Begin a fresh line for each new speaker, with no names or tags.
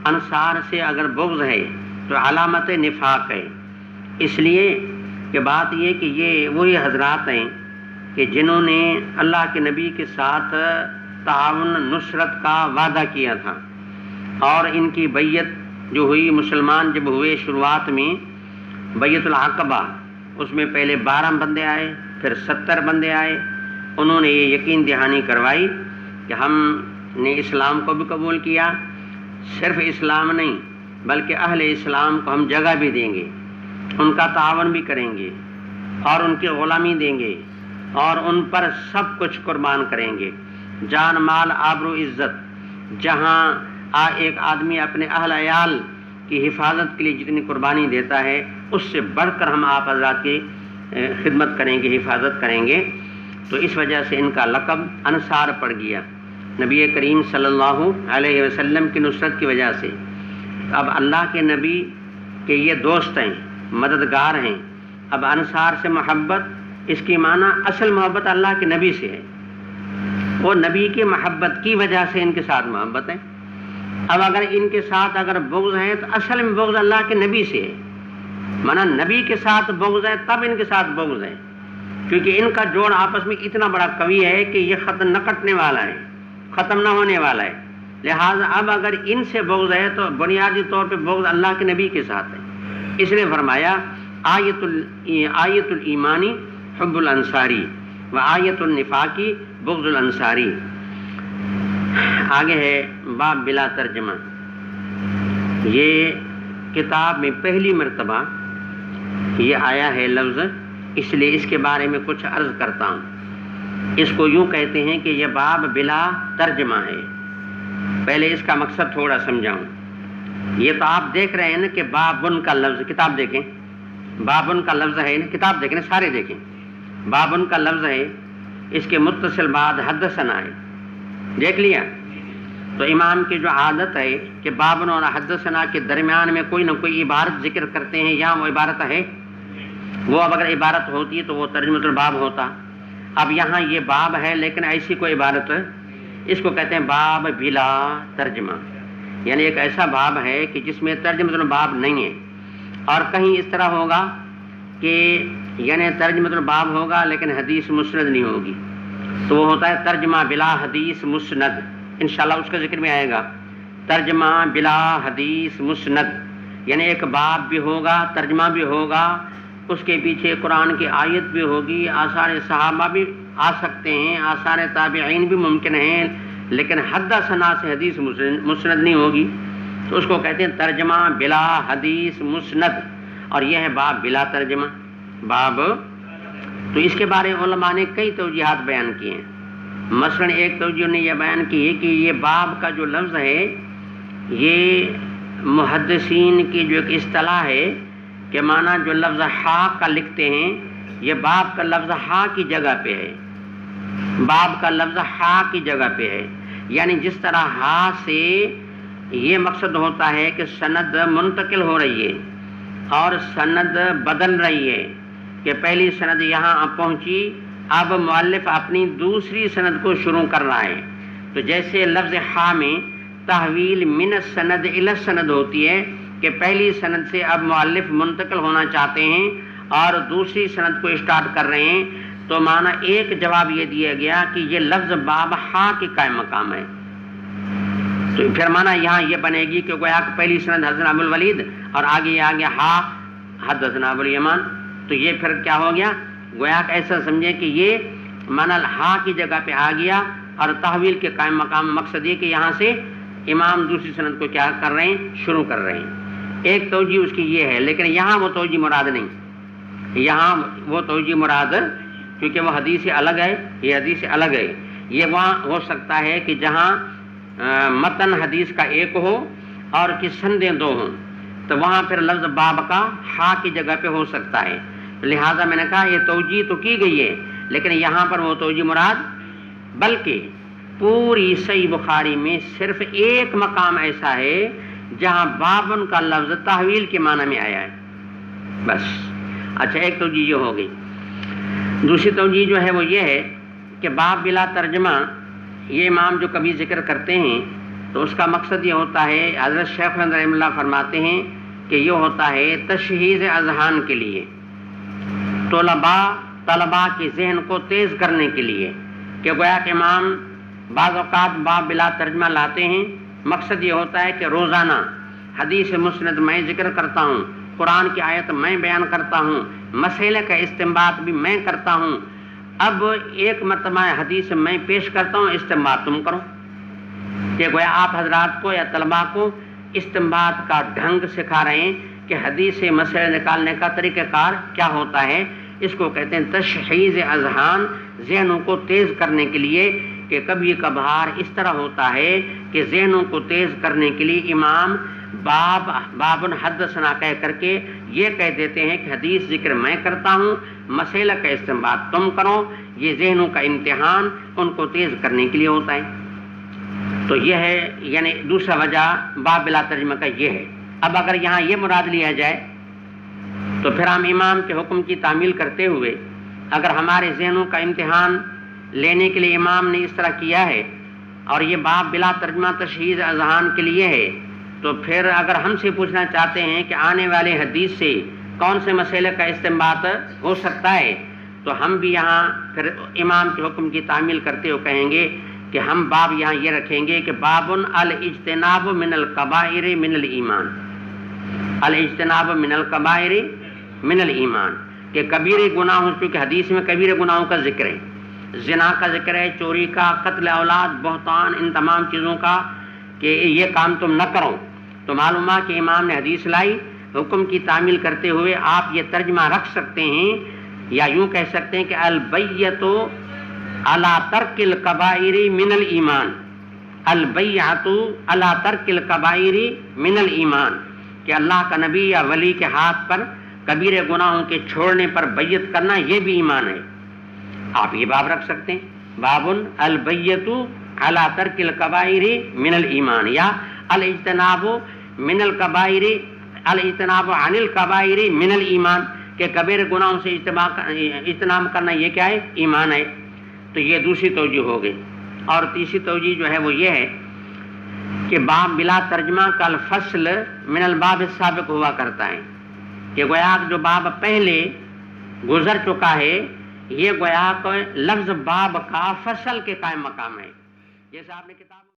انصار سے اگر بغض ہے تو علامت نفاق ہے، اس لیے کہ بات یہ کہ یہ وہی حضرات ہیں کہ جنہوں نے اللہ کے نبی کے ساتھ تعاون نصرت کا وعدہ کیا تھا، اور ان کی بیعت جو ہوئی مسلمان جب ہوئے شروعات میں بیعت العقبہ، اس میں پہلے 12 بندے آئے، پھر 70 بندے آئے، انہوں نے یہ یقین دہانی کروائی کہ ہم نے اسلام کو بھی قبول کیا، صرف اسلام نہیں بلکہ اہل اسلام کو ہم جگہ بھی دیں گے، ان کا تعاون بھی کریں گے، اور ان کی غلامی دیں گے، اور ان پر سب کچھ قربان کریں گے، جان مال آبرو عزت، جہاں ایک آدمی اپنے اہل عیال کی حفاظت کے لیے جتنی قربانی دیتا ہے اس سے بڑھ کر ہم آپ حضرات کی خدمت کریں گے، حفاظت کریں گے۔ تو اس وجہ سے ان کا لقب انصار پڑ گیا نبی کریم صلی اللہ علیہ وسلم کی نصرت کی وجہ سے۔ اب اللہ کے نبی کے یہ دوست ہیں، مددگار ہیں، اب انصار سے محبت، اس کی معنی اصل محبت اللہ کے نبی سے ہے، وہ نبی کی محبت کی وجہ سے ان کے ساتھ محبت ہے۔ اب اگر ان کے ساتھ اگر بغض ہے تو اصل میں بغض اللہ کے نبی سے ہے، مانا نبی کے ساتھ بغض ہے تب ان کے ساتھ بغض ہے، کیونکہ ان کا جوڑ آپس میں اتنا بڑا قوی ہے کہ یہ ختم نہ کٹنے والا ہے، ختم نہ ہونے والا ہے۔ لہٰذا اب اگر ان سے بغض ہے تو بنیادی طور پہ بغض اللہ کے نبی کے ساتھ ہے، اس لیے فرمایا آیت الایمانی حب الانصاری و آیت النفاقی بغض الانصاری۔ آگے ہے باب بلا ترجمہ۔ یہ کتاب میں پہلی مرتبہ یہ آیا ہے لفظ، اس لیے اس کے بارے میں کچھ عرض کرتا ہوں۔ اس کو یوں کہتے ہیں کہ یہ باب بلا ترجمہ ہے۔ پہلے اس کا مقصد تھوڑا سمجھاؤں۔ یہ تو آپ دیکھ رہے ہیں نا کہ بابن کا لفظ، کتاب دیکھیں، بابن کا لفظ ہے نا، کتاب دیکھیں سارے دیکھیں، بابن کا لفظ ہے، اس کے متصل بعد حدثنا ہے، دیکھ لیا؟ تو امام کی جو عادت ہے کہ بابن اور حدثنا کے درمیان میں کوئی نہ کوئی عبارت ذکر کرتے ہیں، یہاں وہ عبارت ہے، وہ اب اگر عبارت ہوتی تو وہ ترجمۃ الباب ہوتا۔ اب یہاں یہ باب ہے لیکن ایسی کوئی عبارت، اس کو کہتے ہیں باب بلا ترجمہ، یعنی ایک ایسا باب ہے کہ جس میں ترجمۃ الباب نہیں ہے۔ اور کہیں اس طرح ہوگا کہ یعنی ترجمۃ الباب ہوگا لیکن حدیث مسند نہیں ہوگی، تو وہ ہوتا ہے ترجمہ بلا حدیث مسند، انشاءاللہ اس کا ذکر میں آئے گا۔ ترجمہ بلا حدیث مسند یعنی ایک باب بھی ہوگا، ترجمہ بھی ہوگا، اس کے پیچھے قرآن کی آیت بھی ہوگی، آثار صحابہ بھی آ سکتے ہیں، آثار تابعین بھی ممکن ہیں، لیکن حدثنا سے حدیث مسند نہیں ہوگی، تو اس کو کہتے ہیں ترجمہ بلا حدیث مسند، اور یہ ہے باب بلا ترجمہ باب۔ تو اس کے بارے علماء نے کئی توجیحات بیان کیے ہیں۔ مثلا ایک توجیہ نے یہ بیان کی ہے کہ یہ باب کا جو لفظ ہے یہ محدثین کی جو ایک اصطلاح ہے کہ معنی جو لفظ ہا کا لکھتے ہیں، یہ باب کا لفظ ہا کی جگہ پہ ہے، باب کا لفظ ہا کی جگہ پہ ہے، یعنی جس طرح ہا سے یہ مقصد ہوتا ہے کہ سند منتقل ہو رہی ہے اور سند بدل رہی ہے، کہ پہلی سند یہاں پہنچی، اب مؤلف اپنی دوسری سند کو شروع کر رہا ہے۔ تو جیسے لفظ ہا میں تحویل من السند الی السند ہوتی ہے کہ پہلی سند سے اب مؤلف منتقل ہونا چاہتے ہیں اور دوسری سند کو اسٹارٹ کر رہے ہیں، تو معنی ایک جواب یہ دیا گیا کہ یہ لفظ باب ہا کے قائم مقام ہے۔ تو پھر معنی یہاں یہ بنے گی کہ گویا کہ پہلی سند حضرت ابو الولید اور آگے ہا حدثنا ابو الیمان، تو یہ پھر کیا ہو گیا، گویا کہ ایسا سمجھے کہ یہ معنی ہا کی جگہ پہ آ گیا، اور تحویل کے قائم مقام مقصد یہ کہ یہاں سے امام دوسری سند کو کیا کر رہے ہیں، شروع کر رہے ہیں۔ ایک توجہ اس کی یہ ہے، لیکن یہاں وہ توجہ مراد نہیں، یہاں وہ توجہ مراد کیونکہ وہ حدیث الگ ہے، یہ حدیث الگ ہے، یہ وہاں ہو سکتا ہے کہ جہاں متن حدیث کا ایک ہو اور کی سندیں دو ہوں، تو وہاں پھر لفظ باب کا ہا کی جگہ پہ ہو سکتا ہے، لہٰذا میں نے کہا یہ توجہ تو کی گئی ہے لیکن یہاں پر وہ توجہ مراد، بلکہ پوری صحیح بخاری میں صرف ایک مقام ایسا ہے جہاں بابن کا لفظ تحویل کے معنی میں آیا ہے، بس۔ اچھا، ایک توجہ یہ ہو گئی۔ دوسری توجہ جو ہے وہ یہ ہے کہ باب بلا ترجمہ یہ امام جو کبھی ذکر کرتے ہیں تو اس کا مقصد یہ ہوتا ہے، حضرت شیخ رحمہ اللہ فرماتے ہیں کہ یہ ہوتا ہے تشہیز اذہان کے لیے، طلباء کے ذہن کو تیز کرنے کے لیے، کہ گویا کہ امام بعض اوقات باب بلا ترجمہ لاتے ہیں، مقصد یہ ہوتا ہے کہ روزانہ حدیث مسند میں ذکر کرتا ہوں، قرآن کی آیت میں بیان کرتا ہوں، مسئلے کا استنباط بھی میں کرتا ہوں، اب ایک مرتبہ حدیث میں پیش کرتا ہوں، استنباط تم کرو، کہ گویا آپ حضرات کو یا طلباء کو استنباط کا ڈھنگ سکھا رہے ہیں کہ حدیث سے مسئلہ نکالنے کا طریقہ کار کیا ہوتا ہے۔ اس کو کہتے ہیں تشہیز اذہان، ذہنوں کو تیز کرنے کے لیے، کہ کبھی کبھار اس طرح ہوتا ہے کہ ذہنوں کو تیز کرنے کے لیے امام باب حدثنا کہہ کر کے یہ کہہ دیتے ہیں کہ حدیث ذکر میں کرتا ہوں، مسئلہ کا استنباط تم کرو، یہ ذہنوں کا امتحان ان کو تیز کرنے کے لیے ہوتا ہے۔ تو یہ ہے یعنی دوسرا وجہ باب بلا ترجمہ کا یہ ہے۔ اب اگر یہاں یہ مراد لیا جائے تو پھر ہم امام کے حکم کی تعمیل کرتے ہوئے اگر ہمارے ذہنوں کا امتحان لینے کے لیے امام نے اس طرح کیا ہے اور یہ باب بلا ترجمہ تشہیز اذہان کے لیے ہے، تو پھر اگر ہم سے پوچھنا چاہتے ہیں کہ آنے والے حدیث سے کون سے مسئلے کا استنباط ہو سکتا ہے، تو ہم بھی یہاں پھر امام کے حکم کی تعمیل کرتے ہوئے کہیں گے کہ ہم باب یہاں یہ رکھیں گے کہ باب الاجتناب من الکبائر من الایمان، الاجتناب من الکبائر من الایمان، کہ کبیرے گناہوں، چونکہ حدیث میں کبیرے گناہوں کا ذکر ہے، زنا کا ذکر ہے، چوری کا، قتل اولاد، بہتان، ان تمام چیزوں کا، کہ یہ کام تم نہ کرو۔ تو معلوم ہے کہ امام نے حدیث لائی، حکم کی تعمیل کرتے ہوئے آپ یہ ترجمہ رکھ سکتے ہیں یا یوں کہہ سکتے ہیں کہ البیۃ علی ترک الکبائر من الایمان، البیعۃ علی ترک الکبائر من الایمان، کہ اللہ کا نبی یا ولی کے ہاتھ پر کبیرے گناہوں کے چھوڑنے پر بیعت کرنا یہ بھی ایمان ہے۔ آپ یہ باب رکھ سکتے ہیں، باب البیۃ علی ترک الکبائر من الایمان، یا الاجتناب من الکبائر، الاجتناب عن الکبائر من الایمان، کہ کبیرے گناہوں سے اجتناب کرنا یہ کیا ہے؟ ایمان ہے۔ تو یہ دوسری توجہ ہو گئی۔ اور تیسری توجہ جو ہے وہ یہ ہے کہ باب بلا ترجمہ کا الفصل من الباب السابق ہوا کرتا ہے، کہ گویا جو باب پہلے گزر چکا ہے یہ گویا کہ لفظ باب کا فصل کے قائم مقام ہے، جیسے آپ نے کتاب